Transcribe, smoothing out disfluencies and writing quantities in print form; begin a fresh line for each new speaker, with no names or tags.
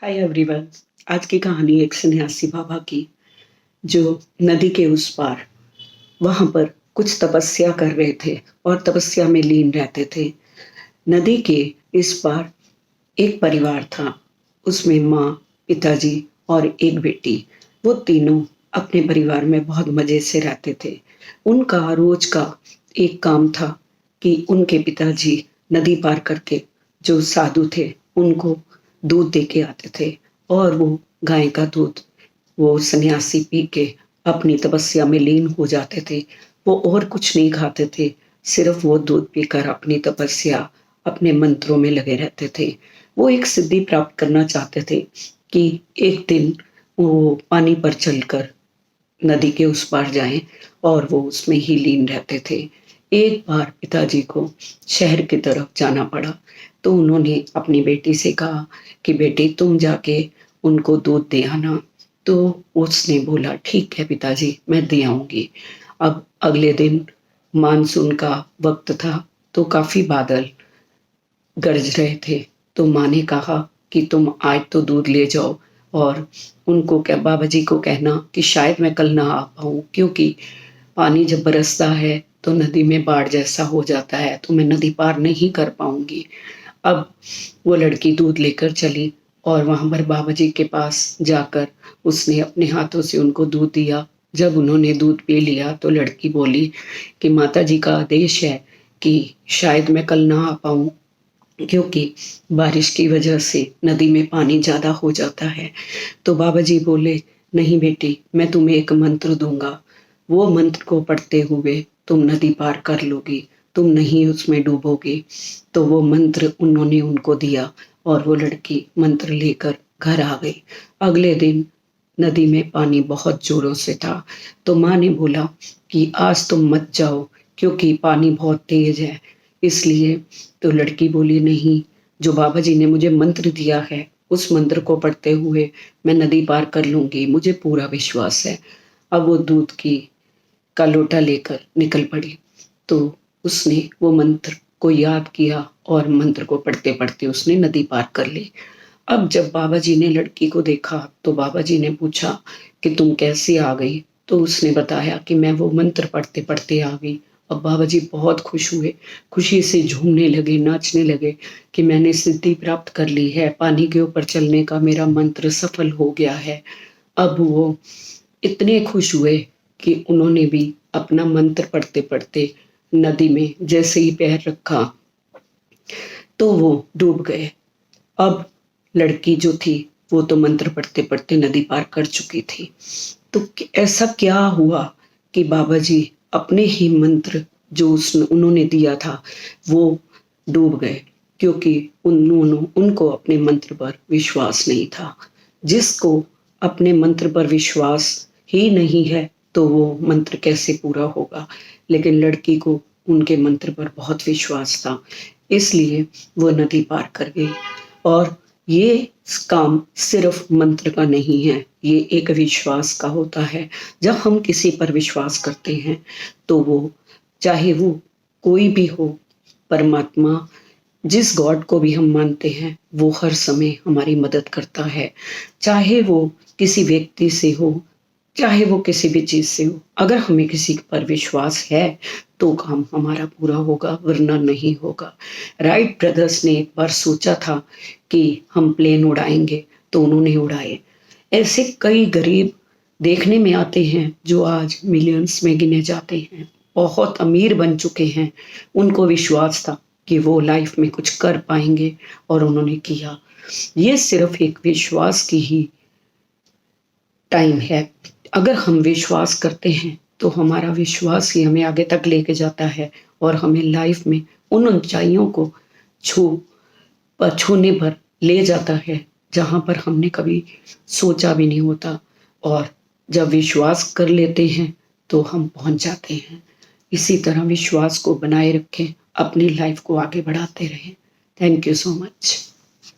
Hi everyone. आज की कहानी एक सन्यासी बाबा की, जो नदी के उस पार वहां पर कुछ तपस्या कर रहे थे और तपस्या में लीन रहते थे। नदी के इस पार एक परिवार था। उसमें माँ, पिताजी और एक बेटी। वो तीनों अपने परिवार में बहुत मजे से रहते थे। उनका रोज का एक काम था कि उनके पिताजी नदी पार करके जो साधु थे उनको दूध दे के आते थे, और वो गाय का दूध वो सन्यासी पी के अपनी तपस्या में लीन हो जाते थे। वो और कुछ नहीं खाते थे, सिर्फ वो दूध पीकर अपनी तपस्या, अपने मंत्रों में लगे रहते थे। वो एक सिद्धि प्राप्त करना चाहते थे कि एक दिन वो पानी पर चलकर नदी के उस पार जाएं, और वो उसमें ही लीन रहते थे। एक बार पिताजी को शहर की तरफ जाना पड़ा, तो उन्होंने अपनी बेटी से कहा कि बेटी तुम जाके उनको दूध दे आना। तो उसने बोला ठीक है पिताजी, मैं दे आऊंगी। अब अगले दिन मानसून का वक्त था, तो काफी बादल गरज रहे थे। तो माँ ने कहा कि तुम आज तो दूध ले जाओ, और उनको क्या बाबा जी को कहना कि शायद मैं कल ना आ पाऊँ, क्योंकि पानी जब बरसता है तो नदी में बाढ़ जैसा हो जाता है, तो मैं नदी पार नहीं कर पाऊंगी। अब वो लड़की दूध लेकर चली, और वहां पर बाबा जी के पास जाकर उसने अपने हाथों से उनको दूध दिया। जब उन्होंने दूध पी लिया तो लड़की बोली कि माता जी का आदेश है कि शायद मैं कल ना आ पाऊं, क्योंकि बारिश की वजह से नदी में पानी ज्यादा हो जाता है। तो बाबा जी बोले नहीं बेटी, मैं तुम्हें एक मंत्र दूंगा, वो मंत्र को पढ़ते हुए तुम नदी पार कर लोगी, तुम नहीं उसमें डूबोगी। तो वो मंत्र उन्होंने उनको दिया, और वो लड़की मंत्र लेकर घर आ गई। अगले दिन नदी में पानी बहुत जोरों से था। तो माँ ने बोला कि आज तुम मत जाओ, क्योंकि पानी बहुत तेज है, इसलिए। तो लड़की बोली नहीं, जो बाबा जी ने मुझे मंत्र दिया है उस मंत्र को पढ़ते हुए मैं नदी पार कर लूंगी, मुझे पूरा विश्वास है। अब वो दूध की का लोटा लेकर निकल पड़ी। तो उसने वो मंत्र को याद किया, और मंत्र को पढ़ते पढ़ते उसने नदी पार कर ली। अब जब बाबा जी ने लड़की को देखा तो बाबा जी ने पूछा कि तुम कैसे आ गई। तो उसने बताया कि मैं वो मंत्र पढ़ते पढ़ते आ गई। अब बाबा जी बहुत खुश हुए, खुशी से झूमने लगे, नाचने लगे कि मैंने सिद्धि प्राप्त कर ली है, पानी के ऊपर चलने का मेरा मंत्र सफल हो गया है। अब वो इतने खुश हुए कि उन्होंने भी अपना मंत्र पढ़ते पढ़ते नदी में जैसे ही पैर रखा तो वो डूब गए। अब लड़की जो थी वो तो मंत्र पढ़ते पढ़ते नदी पार कर चुकी थी। तो ऐसा क्या हुआ कि बाबा जी अपने ही मंत्र जो उन्होंने दिया था वो डूब गए, क्योंकि उन्होंने उनको अपने मंत्र पर विश्वास नहीं था। जिसको अपने मंत्र पर विश्वास ही नहीं है तो वो मंत्र कैसे पूरा होगा। लेकिन लड़की को उनके मंत्र पर बहुत विश्वास था, इसलिए वो नदी पार कर गई। और ये काम सिर्फ मंत्र का नहीं है, ये एक विश्वास का होता है। जब हम किसी पर विश्वास करते हैं तो वो, चाहे वो कोई भी हो, परमात्मा, जिस गॉड को भी हम मानते हैं वो हर समय हमारी मदद करता है। चाहे वो किसी व्यक्ति से हो, चाहे वो किसी भी चीज से हो, अगर हमें किसी पर विश्वास है तो काम हमारा पूरा होगा, वरना नहीं होगा। राइट ब्रदर्स ने एक बार सोचा था कि हम प्लेन उड़ाएंगे, तो उन्होंने उड़ाए। ऐसे कई गरीब देखने में आते हैं जो आज मिलियंस में गिने जाते हैं, बहुत अमीर बन चुके हैं। उनको विश्वास था कि वो लाइफ में कुछ कर पाएंगे, और उन्होंने किया। ये सिर्फ एक विश्वास की ही टाइम है। अगर हम विश्वास करते हैं तो हमारा विश्वास ही हमें आगे तक लेके जाता है, और हमें लाइफ में उन ऊंचाइयों को छूने पर ले जाता है जहां पर हमने कभी सोचा भी नहीं होता। और जब विश्वास कर लेते हैं तो हम पहुंच जाते हैं। इसी तरह विश्वास को बनाए रखें, अपनी लाइफ को आगे बढ़ाते रहें। Thank you so much.